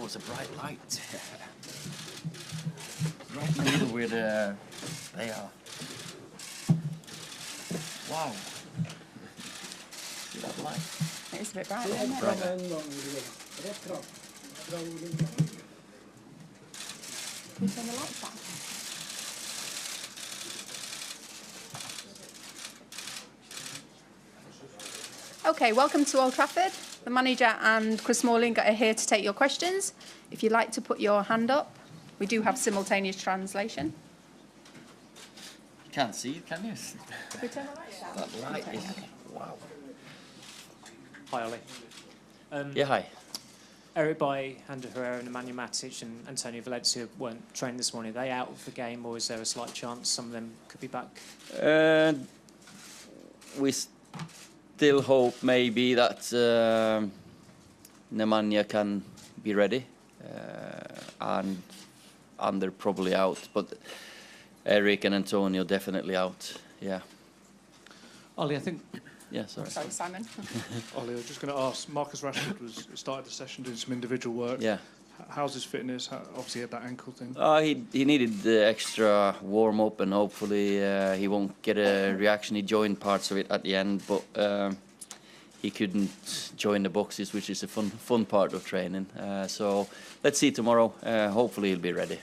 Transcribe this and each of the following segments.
was a bright light. Right in the middle where they are. Wow. See that light? It's a bit bright, isn't it? Bright. Can you turn the lights on? Okay, welcome to Old Trafford. The manager and Chris Smalling are here to take your questions. If you'd like to put your hand up, we do have simultaneous translation. You can't see it, can you? Can we turn the lights down? That light is... Wow. Hi, Ollie. Yeah, hi. Eric Bailly, Ander Herrera and Emmanuel Matic and Antonio Valencia weren't trained this morning. Are they out of the game, or is there a slight chance some of them could be back? We still hope maybe that Nemanja can be ready. And Ander probably out, but Eric and Antonio definitely out, yeah. Ollie, I think... Yeah, sorry. Sorry, Simon. Ollie, I was just going to ask, Marcus Rashford started the session doing some individual work. Yeah. How's his fitness? Obviously, he had that ankle thing. He needed the extra warm-up, and hopefully he won't get a reaction. He joined parts of it at the end, but he couldn't join the boxes, which is a fun part of training. So let's see tomorrow. Hopefully he'll be ready.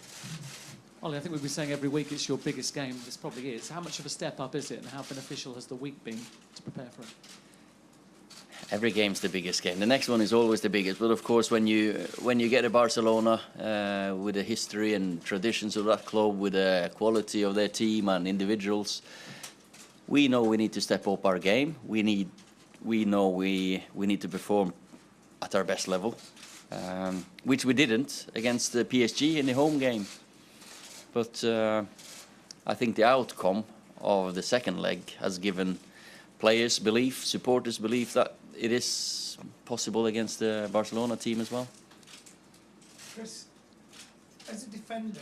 Ollie, I think we've been saying every week it's your biggest game. This probably is. How much of a step up is it, and how beneficial has the week been to prepare for it? Every game's the biggest game. The next one is always the biggest. But of course, when you get a Barcelona with the history and traditions of that club, with the quality of their team and individuals, we know we need to step up our game. We know we need to perform at our best level, which we didn't against the PSG in the home game. But I think the outcome of the second leg has given players belief, supporters belief that it is possible against the Barcelona team as well. Chris, as a defender,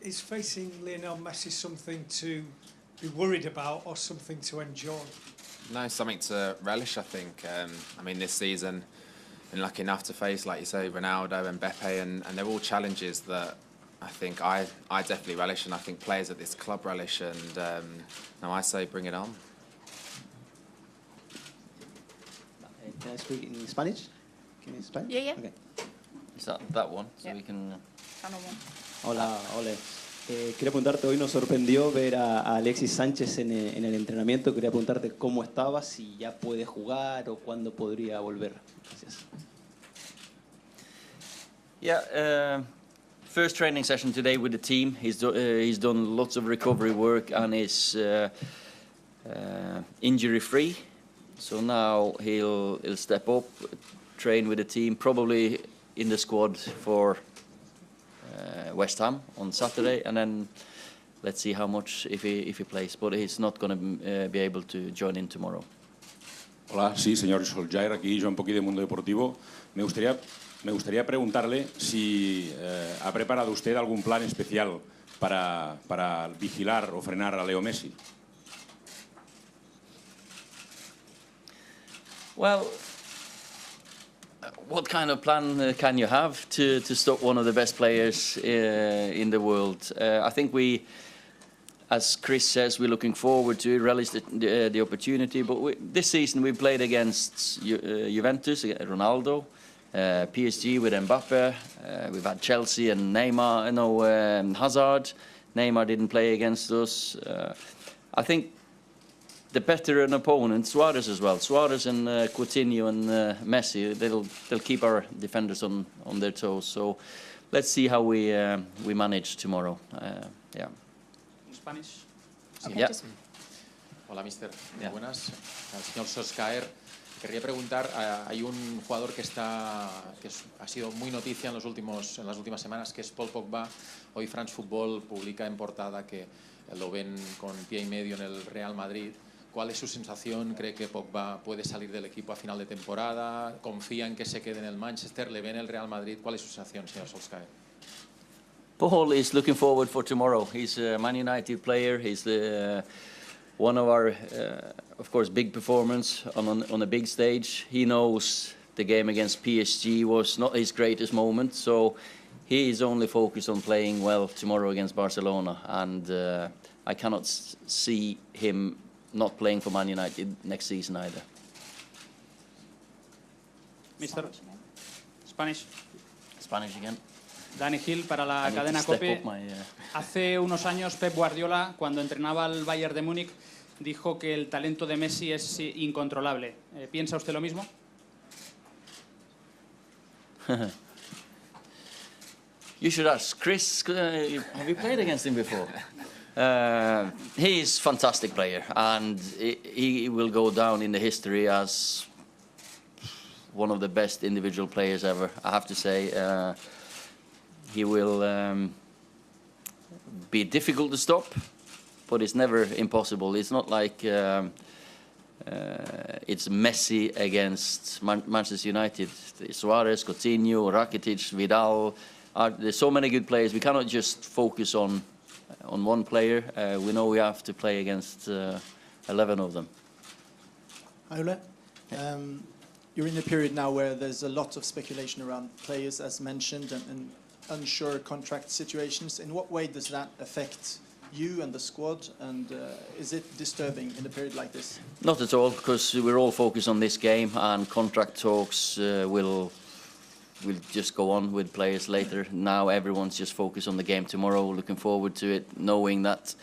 is facing Lionel Messi something to be worried about or something to enjoy? No, something to relish, I think. I mean, this season, been lucky enough to face, like you say, Ronaldo and Mbappe, and they're all challenges that I think I definitely relish, and I think players at this club relish, and now I say bring it on. Can I speak in Spanish? Can you Spanish? Yeah, yeah. Okay. Is that one? So Yeah. we can... Channel 1. Hola, Ole. Quería preguntarte, hoy nos sorprendió ver a Alexis Sánchez en el entrenamiento. Quería preguntarte cómo estaba, si ya puede jugar o cuándo podría volver. Gracias. Yeah, first training session today with the team. He's done lots of recovery work and is injury-free. So now he'll step up, train with the team, probably in the squad for West Ham on Saturday, and then let's see how much if he plays. But he's not going to be able to join in tomorrow. Hola, sí, señor Solskjaer, aquí Joan Poquí de Mundo Deportivo. Me gustaría preguntarle si ha preparado usted algún plan especial para vigilar o frenar a Leo Messi. Well, what kind of plan can you have to stop one of the best players in the world? I think we, as Chris says, we're looking forward to relish the opportunity. But this season we played against Juventus, Ronaldo, PSG with Mbappe. We've had Chelsea and Neymar, Hazard. Neymar didn't play against us. I think the better an opponent, Suarez as well. Suarez and Coutinho and Messi, they'll keep our defenders on their toes. So let's see how we manage tomorrow. Yeah. Spanish? Okay, Yeah. Hola, mister. Yeah. Buenas. Al señor Solskjaer. Querría preguntar, hay un jugador que ha sido muy noticia en las últimas semanas, que es Paul Pogba. Hoy France Football publica en portada que lo ven con pie y medio en el Real Madrid. ¿Cuál es su sensación? ¿Cree que Pogba puede salir del equipo a final de temporada? ¿Confía en que se quede en el Manchester? ¿Le ve en el Real Madrid? ¿Cuál es su sensación, señor Solskjaer? Paul is looking forward for tomorrow. He's a Man United player. He's one of our, of course, big performance on a big stage. He knows the game against PSG was not his greatest moment, so he is only focused on playing well tomorrow against Barcelona, and I cannot see him not playing for Man United next season either. Mr. Spanish. Spanish again. Dani Gil para la I need to cadena step COPE. up my, Hace unos años Pep Guardiola, cuando entrenaba al Bayern de Múnich, dijo que el talento de Messi es incontrolable. ¿Piensa usted lo mismo? You should ask Chris. Have you played against him before? He is a fantastic player, and he will go down in the history as one of the best individual players ever. I have to say, he will be difficult to stop, but it's never impossible. It's not like it's Messi against Manchester United. Suarez, Coutinho, Rakitic, Vidal. There's so many good players. We cannot just focus on one player. We know we have to play against 11 of them. Hi, Ole. You're in a period now where there's a lot of speculation around players, as mentioned, and unsure contract situations. In what way does that affect you and the squad, and is it disturbing in a period like this? Not at all, because we're all focused on this game, and contract talks will just go on with players later. Now everyone's just focused on the game tomorrow, looking forward to it, knowing that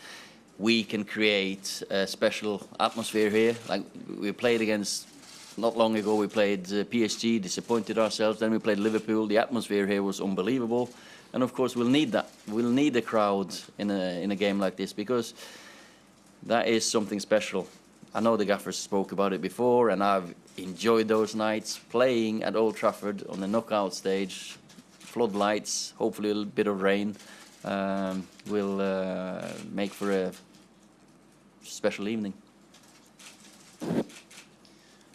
we can create a special atmosphere here. Like we played against, not long ago we played PSG, disappointed ourselves, then we played Liverpool. The atmosphere here was unbelievable, and of course we'll need that. We'll need a crowd in a game like this, because that is something special. I know the gaffers spoke about it before, and I've enjoyed those nights playing at Old Trafford on the knockout stage, floodlights, hopefully a little bit of rain will make for a special evening.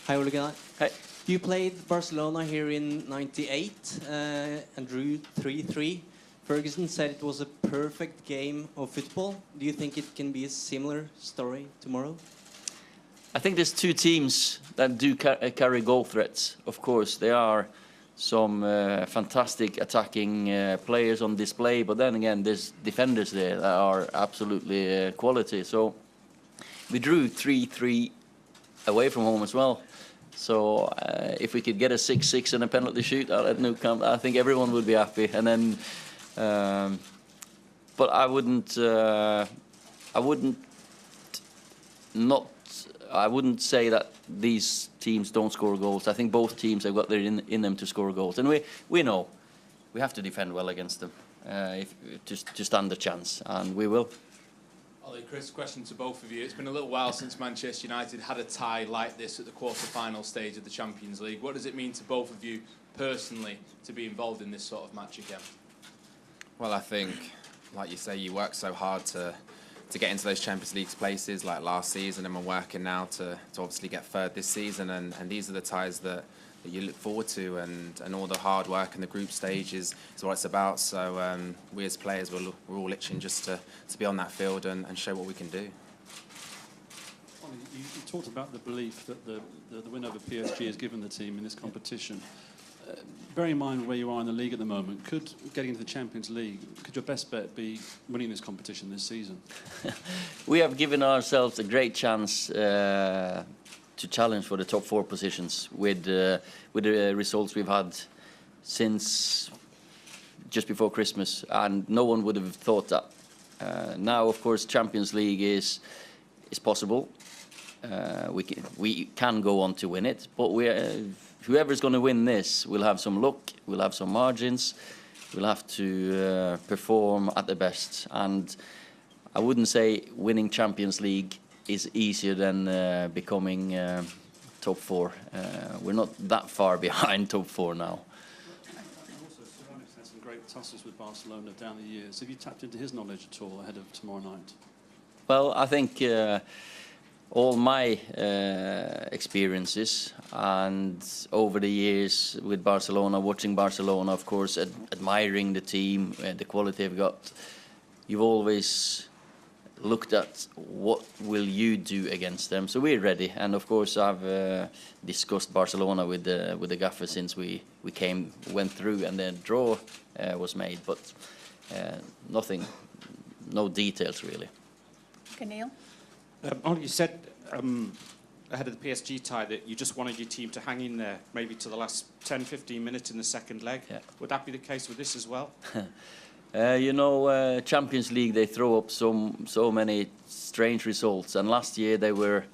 Hi, Ole Gunnar. Hey. You played Barcelona here in '98 and drew 3-3. Ferguson said it was a perfect game of football. Do you think it can be a similar story tomorrow? I think there's two teams that do carry goal threats. Of course, there are some fantastic attacking players on display, but then again, there's defenders there that are absolutely quality. So we drew 3-3 away from home as well. So if we could get a 6-6 and a penalty shootout at Nou Camp, I think everyone would be happy. And then, but I wouldn't say that these teams don't score goals. I think both teams have got their in them to score goals, and we know we have to defend well against them to stand a chance, and we will. Ollie, Chris, question to both of you. It's been a little while since Manchester United had a tie like this at the quarter-final stage of the Champions League. What does it mean to both of you personally to be involved in this sort of match again? Well, I think, like you say, you work so hard to get into those Champions League places like last season, and we're working now to obviously get third this season, and these are the ties that you look forward to, and all the hard work in the group stage is what it's about. So we as players, we're all itching just to be on that field and show what we can do. You talked about the belief that the win over PSG has given the team in this competition. Bearing in mind where you are in the league at the moment, could getting into the Champions League, could your best bet be winning this competition this season? We have given ourselves a great chance to challenge for the top 4 positions with the results we've had since just before Christmas, and no one would have thought that. Now, of course, Champions League is possible. We can go on to win it, but whoever's going to win this will have some luck, will have some margins, will have to perform at the best. And I wouldn't say winning Champions League is easier than becoming top 4. We're not that far behind top 4 now. Also, Suarez had some great tussles with Barcelona down the years. Have you tapped into his knowledge at all ahead of tomorrow night? Well, I think all my experiences and over the years with Barcelona, watching Barcelona, of course, admiring the team, the quality they've got, you've always looked at what will you do against them. So we're ready, and of course I've discussed Barcelona with the gaffer since we went through, and the draw was made, but nothing, no details really. Okay, Neil. Ollie, you said ahead of the PSG tie that you just wanted your team to hang in there, maybe to the last 10-15 minutes in the second leg. Yeah. Would that be the case with this as well? You know, Champions League, they throw up so many strange results. And last year they were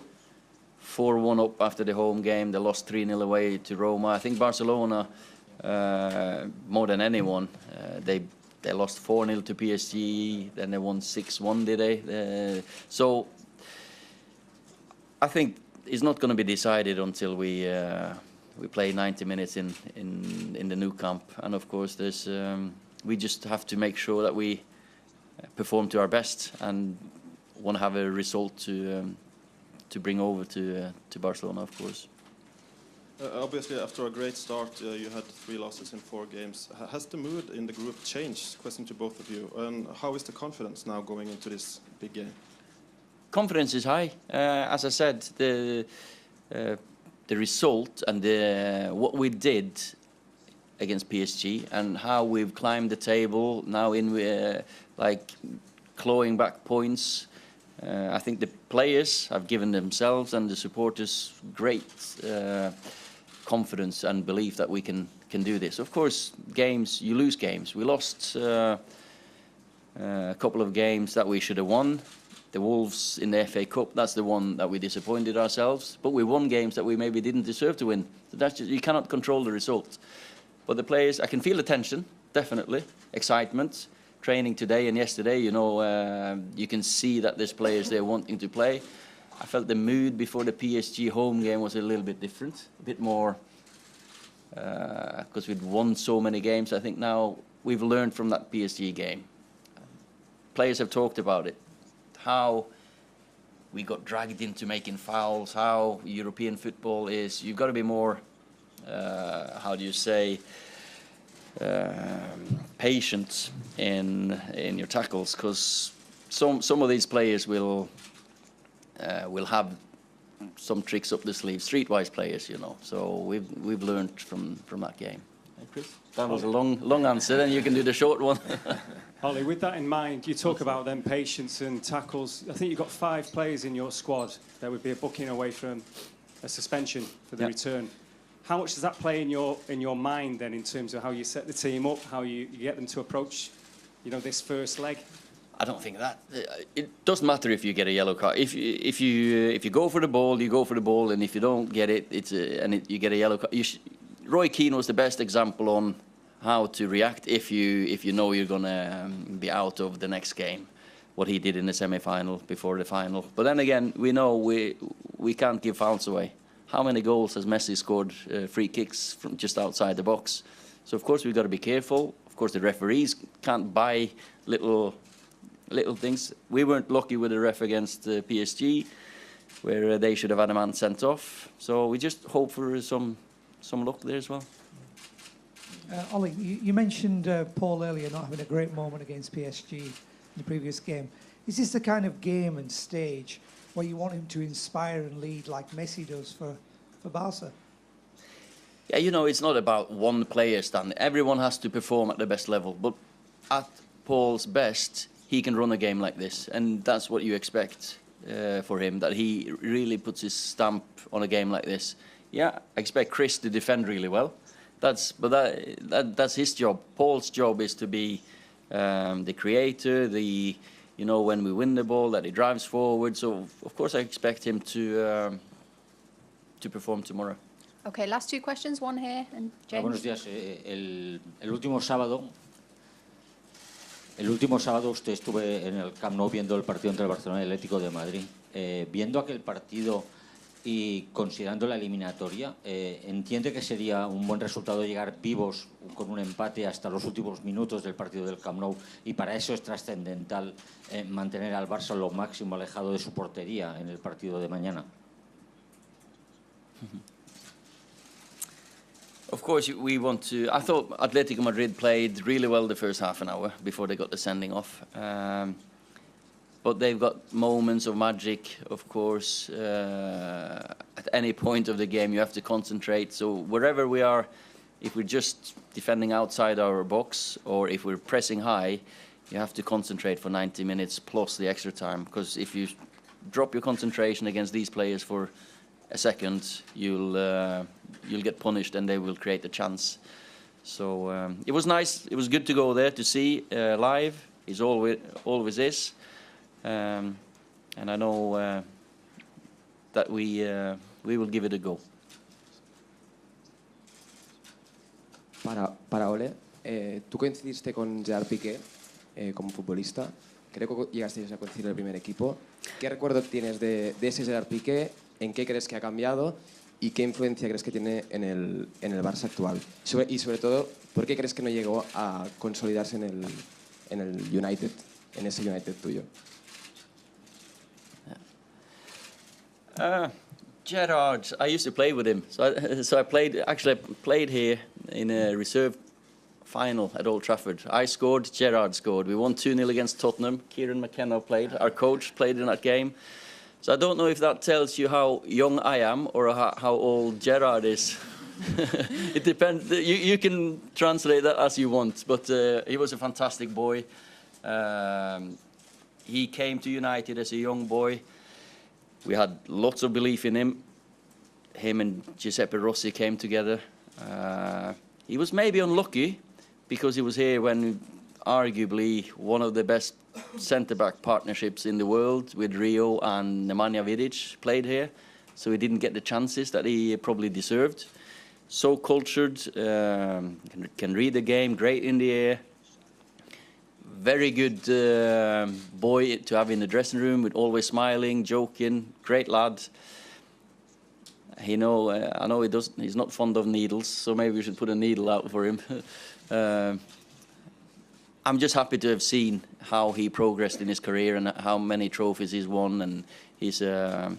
4-1 up after the home game. They lost 3-0 away to Roma. I think Barcelona, more than anyone, they lost 4-0 to PSG. Then they won 6-1, did they? So I think it's not going to be decided until we play 90 minutes in the new camp. And of course, there's. We just have to make sure that we perform to our best and want to have a result to bring over to Barcelona, of course. Obviously, after a great start, you had 3 losses in 4 games. Has the mood in the group changed? Question to both of you. And how is the confidence now going into this big game? Confidence is high. As I said, the result and what we did against PSG and how we've climbed the table now in like clawing back points. I think the players have given themselves and the supporters great confidence and belief that we can do this. Of course, games, you lose games. We lost a couple of games that we should have won. The Wolves in the FA Cup, that's the one that we disappointed ourselves. But we won games that we maybe didn't deserve to win. So that's just, you cannot control the result. But the players, I can feel the tension, definitely, excitement. Training today and yesterday, you know, you can see that there's players there wanting to play. I felt the mood before the PSG home game was a little bit different, a bit more, because we'd won so many games. I think now we've learned from that PSG game. Players have talked about it, how we got dragged into making fouls, how European football is. You've got to be more, how do you say, patient in your tackles, because some of these players will have some tricks up the sleeve, streetwise players, you know. So we've learned from that game. Hey, Chris, that was a long answer, and you can do the short one. Ollie, with that in mind, you talk about them patience and tackles. I think you've got 5 players in your squad that would be a booking away from a suspension for the return. How much does that play in your mind then, in terms of how you set the team up, how you get them to approach, you know, this first leg? I don't think that it doesn't matter if you get a yellow card. If you go for the ball, you go for the ball, and if you don't get it, you get a yellow card. Roy Keane was the best example on how to react if you know you're gonna be out of the next game. What he did in the semi-final before the final. But then again, we know we can't give fouls away. How many goals has Messi scored free kicks from just outside the box? So of course we've got to be careful. Of course the referees can't buy little things. We weren't lucky with the ref against PSG, where they should have had a man sent off. So we just hope for some luck there as well. Ollie, you mentioned Paul earlier not having a great moment against PSG in the previous game. Is this the kind of game and stage where you want him to inspire and lead like Messi does for Barca? Yeah, you know, it's not about one player standing. Everyone has to perform at the best level. But at Paul's best, he can run a game like this. And that's what you expect for him, that he really puts his stamp on a game like this. Yeah, I expect Chris to defend really well. That's his job. Paul's job is to be the creator, you know, when we win the ball, that he drives forward. So, of course, I expect him to perform tomorrow. Okay, last 2 questions. One here, and James. Buenos días. El último sábado usted estuvo en el Camp Nou viendo el partido entre el Barcelona y el Atlético de Madrid. Viendo aquel partido y considerando la eliminatoria, ¿entiende que sería un buen resultado llegar vivos con un empate hasta los últimos minutos del partido del Camp Nou? Y para eso es trascendental mantener al Barça lo máximo alejado de su portería en el partido de mañana. Of course, we want to. I thought Atletico Madrid played really well the first half an hour before they got the sending off. but they've got moments of magic, of course. At any point of the game, you have to concentrate. So wherever we are, if we're just defending outside our box or if we're pressing high, you have to concentrate for 90 minutes plus the extra time. Because if you drop your concentration against these players for a second, you'll get punished and they will create a chance. So it was nice. It was good to go there to see live. It always is. And I know that we will give it a go. Para Ole, tú coincidiste con Gerard Piqué como futbolista. Creo que llegasteis a coincidir en el primer equipo. ¿Qué recuerdo tienes de ese Gerard Piqué? ¿En qué crees que ha cambiado? ¿Y qué influencia crees que tiene en el Barça actual? Y sobre todo, ¿por qué crees que no llegó a consolidarse en el United, en ese United tuyo? Gerard, I used to play with him. So I played here in a reserve final at Old Trafford. I scored, Gerard scored. We won 2-0 against Tottenham. Kieran McKenna played. Our coach played in that game. So I don't know if that tells you how young I am or how old Gerard is. It depends. You can translate that as you want. But he was a fantastic boy. He came to United as a young boy. We had lots of belief in him. Him and Giuseppe Rossi came together. He was maybe unlucky because he was here when arguably one of the best centre-back partnerships in the world with Rio and Nemanja Vidic played here. So he didn't get the chances that he probably deserved. So cultured, can read the game, great in the air. Very good boy to have in the dressing room, with always smiling, joking, great lad. I know he's not fond of needles, so maybe we should put a needle out for him. I'm just happy to have seen how he progressed in his career and how many trophies he's won, and it'll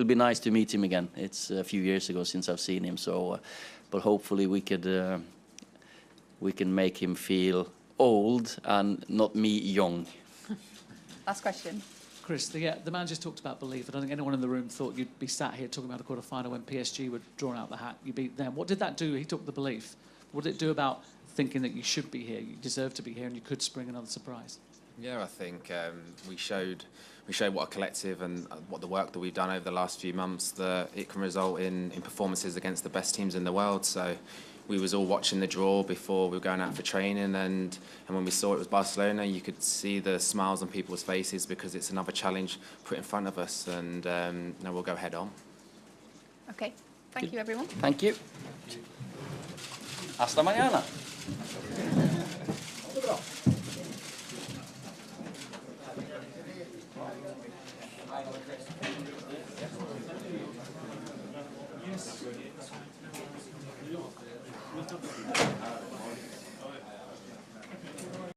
be nice to meet him again. It's a few years ago since I've seen him, so but hopefully we can make him feel old and not me young. Last question. Chris, the man just talked about belief. I don't think anyone in the room thought you'd be sat here talking about a quarter-final when PSG were drawn out the hat. You beat them. What did that do? He took the belief. What did it do about thinking that you should be here, you deserve to be here, and you could spring another surprise? Yeah, I think we showed what a collective and what the work that we've done over the last few months, that it can result in performances against the best teams in the world. So we was all watching the draw before we were going out for training, and when we saw it was Barcelona, you could see the smiles on people's faces because it's another challenge put in front of us, and now we'll go head on. Okay, thank you everyone. Thank you. Hasta mañana. Yes.